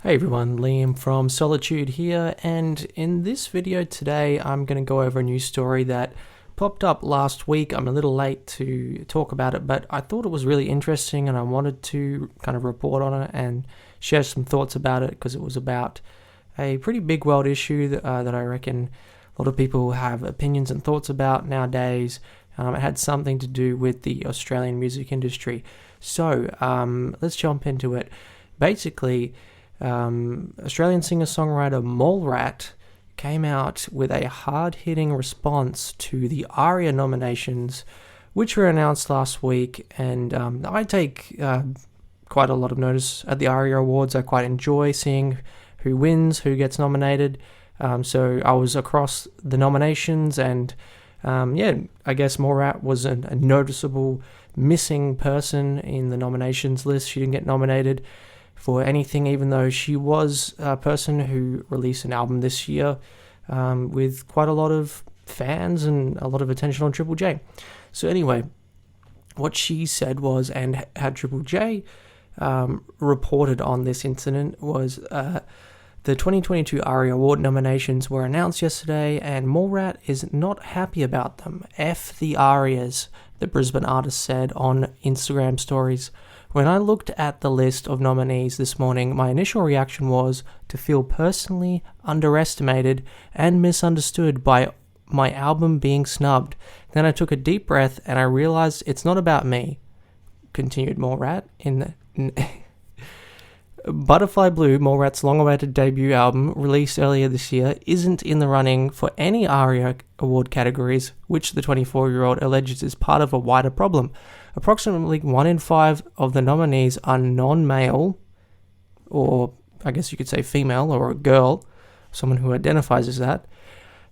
Hey everyone, Liam from Solitude here, and in this video today I'm going to go over a news story that popped up last week. I'm a little late to talk about it, but I thought it was really interesting and I wanted to kind of report on it and share some thoughts about it because it was about a pretty big world issue that I reckon a lot of people have opinions and thoughts about nowadays. It had something to do with the Australian music industry. So let's jump into it. Basically, Australian singer-songwriter Mallrat came out with a hard-hitting response to the Aria nominations, which were announced last week, and I take quite a lot of notice at the Aria Awards. I quite enjoy seeing who wins, who gets nominated, so I was across the nominations, and I guess Mallrat was a noticeable missing person in the nominations list. She didn't get nominated for anything, even though she was a person who released an album this year with quite a lot of fans and a lot of attention on Triple J. So anyway, what she said was, and had Triple J reported on this incident, was the 2022 Aria Award nominations were announced yesterday, and Mallrat is not happy about them. F the Arias, the Brisbane artist said on Instagram stories. When I looked at the list of nominees this morning, my initial reaction was to feel personally underestimated and misunderstood by my album being snubbed. Then I took a deep breath and I realized it's not about me, continued Mallrat. Butterfly Blue, Mallrat's long-awaited debut album, released earlier this year, isn't in the running for any Aria Award categories, which the 24-year-old alleges is part of a wider problem. Approximately 1 in 5 of the nominees are non-male, or I guess you could say female, or a girl, someone who identifies as that.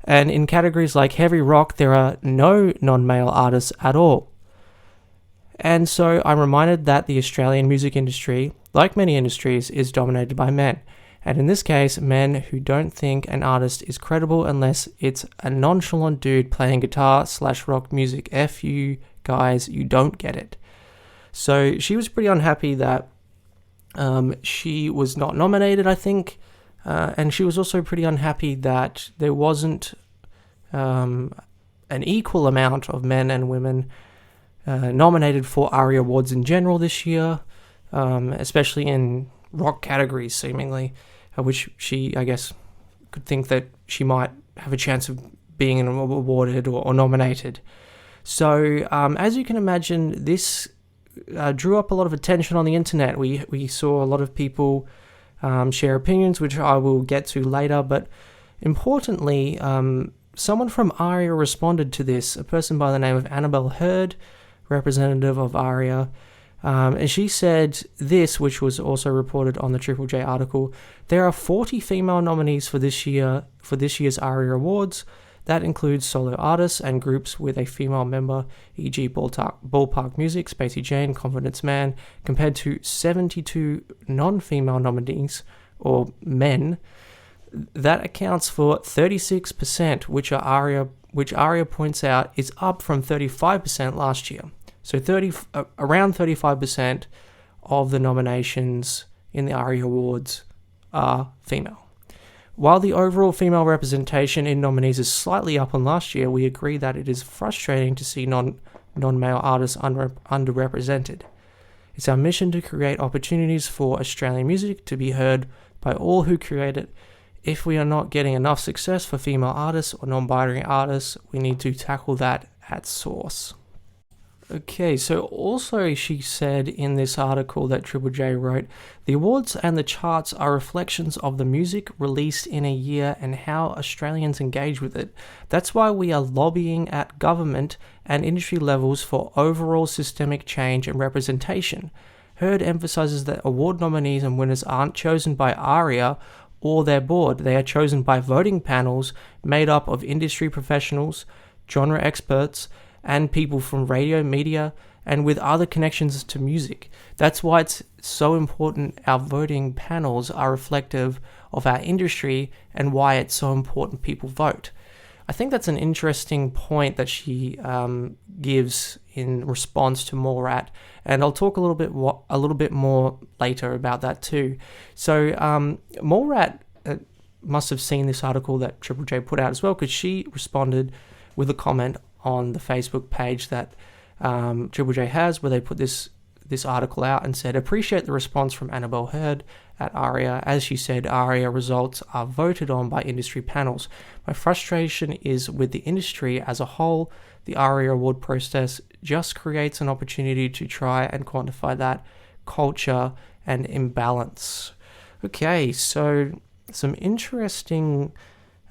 And in categories like heavy rock, there are no non-male artists at all. And so I'm reminded that the Australian music industry, like many industries, is dominated by men. And in this case, men who don't think an artist is credible unless it's a nonchalant dude playing guitar/rock music. F you guys, you don't get it. So she was pretty unhappy that she was not nominated, I think. And she was also pretty unhappy that there wasn't an equal amount of men and women nominated for Aria Awards in general this year, especially in rock categories, seemingly, which she, I guess, could think that she might have a chance of being awarded or nominated. So, as you can imagine, this drew up a lot of attention on the internet. We saw a lot of people share opinions, which I will get to later, but importantly, someone from Aria responded to this, a person by the name of Annabelle Hurd, representative of Aria, and she said this, which was also reported on the Triple J article: there are 40 female nominees for this year's Aria Awards. That includes solo artists and groups with a female member, e.g. Ballpark Music, Spacey Jane, Confidence Man, compared to 72 non-female nominees, or men. That accounts for 36%, which Aria points out is up from 35% last year. So around 35% of the nominations in the Aria Awards are female. While the overall female representation in nominees is slightly up on last year, we agree that it is frustrating to see non-male artists underrepresented. It's our mission to create opportunities for Australian music to be heard by all who create it. If we are not getting enough success for female artists or non-binary artists, we need to tackle that at source. Okay, so also she said in this article that Triple J wrote, the awards and the charts are reflections of the music released in a year and how Australians engage with it. That's why we are lobbying at government and industry levels for overall systemic change and representation. Hurd emphasizes that award nominees and winners aren't chosen by Aria or their board. They are chosen by voting panels made up of industry professionals, genre experts, and people from radio, media, and with other connections to music. That's why it's so important our voting panels are reflective of our industry and why it's so important people vote. I think that's an interesting point that she gives in response to Mallrat, and I'll talk a little bit more later about that too. So Mallrat must have seen this article that Triple J put out as well, because she responded with a comment on the Facebook page that Triple J has, where they put this article out and said, appreciate the response from Annabelle Hurd at Aria. As she said, Aria results are voted on by industry panels. My frustration is with the industry as a whole. The Aria Award process just creates an opportunity to try and quantify that culture and imbalance. Okay, so some interesting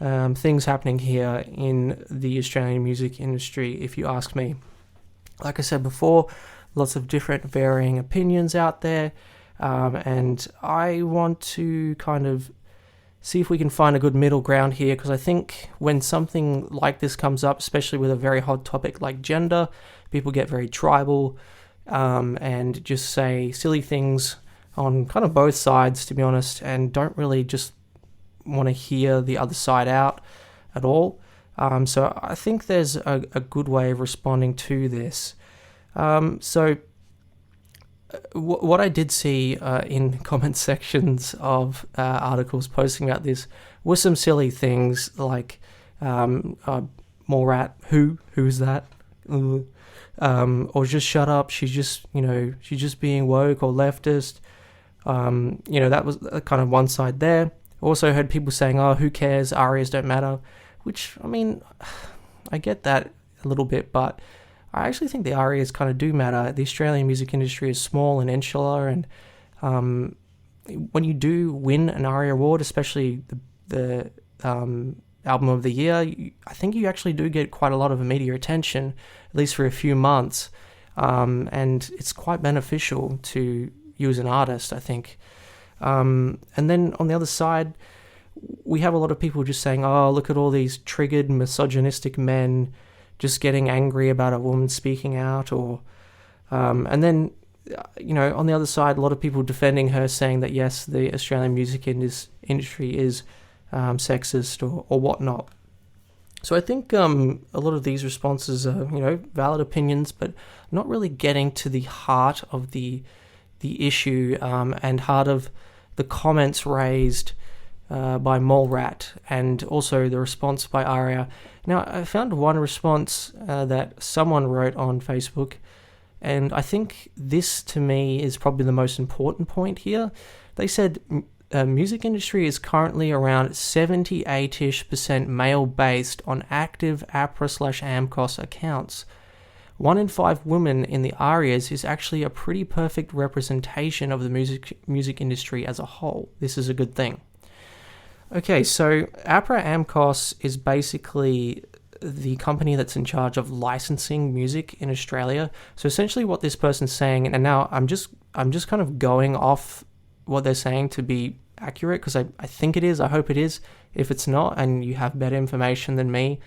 things happening here in the Australian music industry, if you ask me. Like I said before, lots of different varying opinions out there, and I want to kind of see if we can find a good middle ground here, because I think when something like this comes up, especially with a very hot topic like gender, people get very tribal and just say silly things on kind of both sides, to be honest, and don't really just want to hear the other side out at all. So I think there's a good way of responding to this. What I did see in comment sections of articles posting about this were some silly things like Mallrat, who's that? Or just shut up, she's just being woke or leftist. That was kind of one side there. Also heard people saying, oh, who cares, arias don't matter, which, I mean, I get that a little bit, but I actually think the arias kind of do matter. The Australian music industry is small and insular, and when you do win an Aria Award, especially the Album of the Year, I think you actually do get quite a lot of media attention, at least for a few months, and it's quite beneficial to you as an artist, I think. And then on the other side, we have a lot of people just saying, oh, look at all these triggered misogynistic men just getting angry about a woman speaking out, or and then on the other side, a lot of people defending her, saying that yes, the Australian music industry is sexist or whatnot. So I think a lot of these responses are valid opinions, but not really getting to the heart of the issue and heart of the comments raised by Mallrat, and also the response by Aria. Now, I found one response that someone wrote on Facebook, and I think this, to me, is probably the most important point here. They said, music industry is currently around 78-ish% male-based on active APRA/AMCOS accounts. 1 in 5 women in the arias is actually a pretty perfect representation of the music industry as a whole. This is a good thing. Okay, so APRA/AMCOS is basically the company that's in charge of licensing music in Australia. So essentially what this person's saying, and now I'm just kind of going off what they're saying to be accurate, because I think it is, I hope it is. If it's not, and you have better information than me,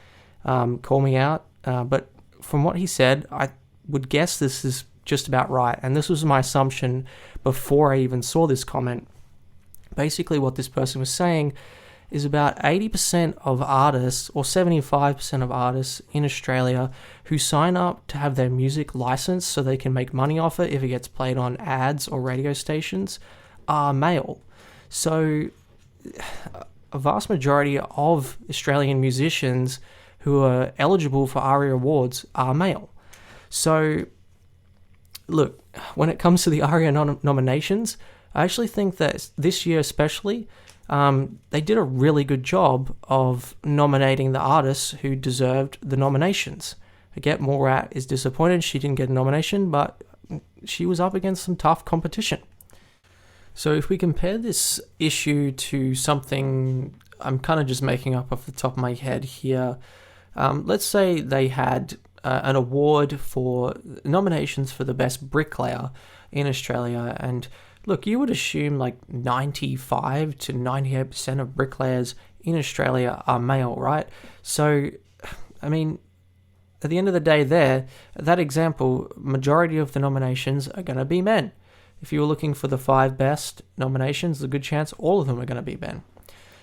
call me out. But from what he said, I would guess this is just about right. And this was my assumption before I even saw this comment. Basically, what this person was saying is about 80% of artists, or 75% of artists in Australia who sign up to have their music licensed so they can make money off it if it gets played on ads or radio stations, are male. So a vast majority of Australian musicians who are eligible for Aria Awards are male. So, look, when it comes to the Aria nominations, I actually think that this year especially, they did a really good job of nominating the artists who deserved the nominations. I get Mallrat is disappointed she didn't get a nomination, but she was up against some tough competition. So if we compare this issue to something I'm kind of just making up off the top of my head here, let's say they had an award for nominations for the best bricklayer in Australia, and look, you would assume like 95 to 98% of bricklayers in Australia are male, right? So, I mean, at the end of the day that example, majority of the nominations are going to be men. If you were looking for the 5 best nominations, there's a good chance all of them are going to be men.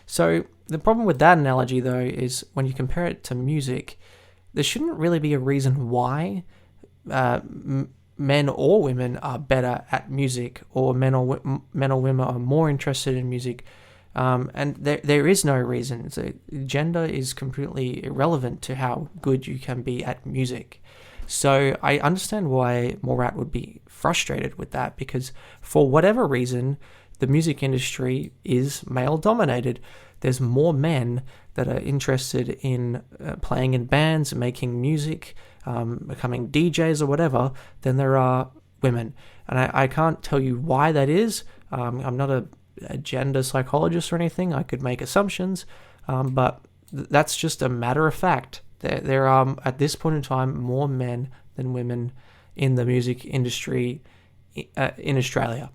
So the problem with that analogy, though, is when you compare it to music, there shouldn't really be a reason why men or women are better at music, or men or women are more interested in music. And there is no reason. So gender is completely irrelevant to how good you can be at music. So I understand why Mallrat would be frustrated with that, because for whatever reason, the music industry is male dominated. There's more men that are interested in playing in bands, making music, becoming DJs or whatever, than there are women. And I can't tell you why that is. I'm not a gender psychologist or anything. I could make assumptions, but that's just a matter of fact. There are, at this point in time, more men than women in the music industry in Australia.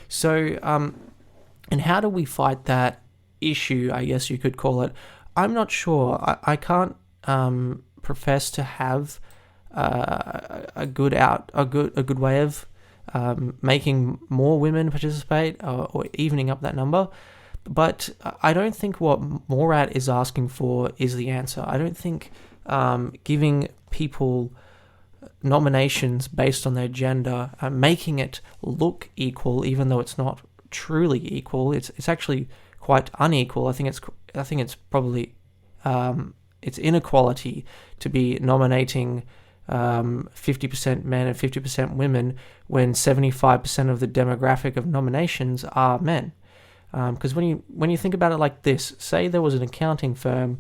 So, and how do we fight that issue, I guess you could call it? I'm not sure. I can't profess to have a good way of making more women participate, or evening up that number. But I don't think what Mallrat is asking for is the answer. I don't think giving people nominations based on their gender, making it look equal, even though it's not truly equal, it's actually quite unequal. I think it's probably it's inequality to be nominating 50% men and 50% women when 75% of the demographic of nominations are men. Because when you think about it like this, say there was an accounting firm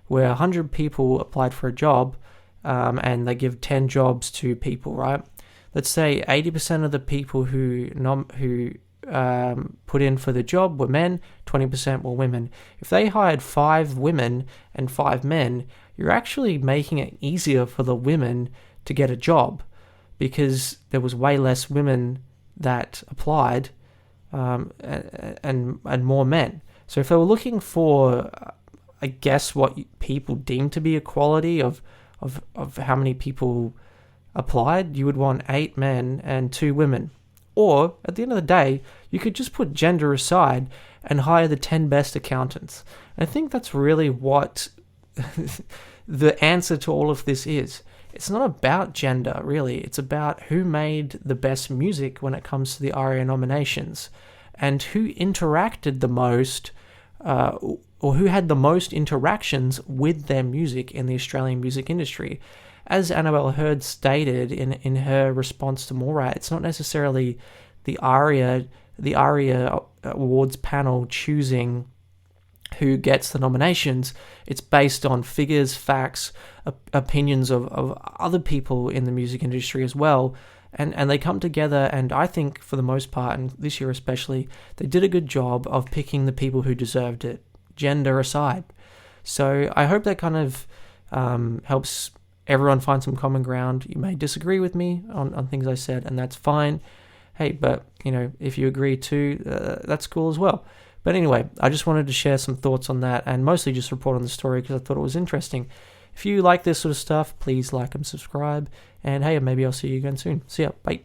where 100 people applied for a job, and they give 10 jobs to people, right? Let's say 80% of the people who put in for the job were men, 20% were women. If they hired 5 women and 5 men, you're actually making it easier for the women to get a job, because there was way less women that applied, and more men. So if they were looking for, I guess, what people deem to be equality of how many people applied, you would want 8 men and 2 women. Or, at the end of the day, you could just put gender aside and hire the 10 best accountants. And I think that's really what the answer to all of this is. It's not about gender, really. It's about who made the best music when it comes to the Aria nominations, and who interacted the most, or who had the most interactions with their music in the Australian music industry. As Annabelle Hurd stated in her response to Mallrat, it's not necessarily the Aria Awards panel choosing who gets the nominations. It's based on figures, facts, opinions of other people in the music industry as well. And they come together, and I think for the most part, and this year especially, they did a good job of picking the people who deserved it, gender aside. So I hope that kind of helps everyone find some common ground. You may disagree with me on things I said, and that's fine. Hey, but, if you agree too, that's cool as well. But anyway, I just wanted to share some thoughts on that, and mostly just report on the story because I thought it was interesting. If you like this sort of stuff, please like and subscribe. And hey, maybe I'll see you again soon. See ya. Bye.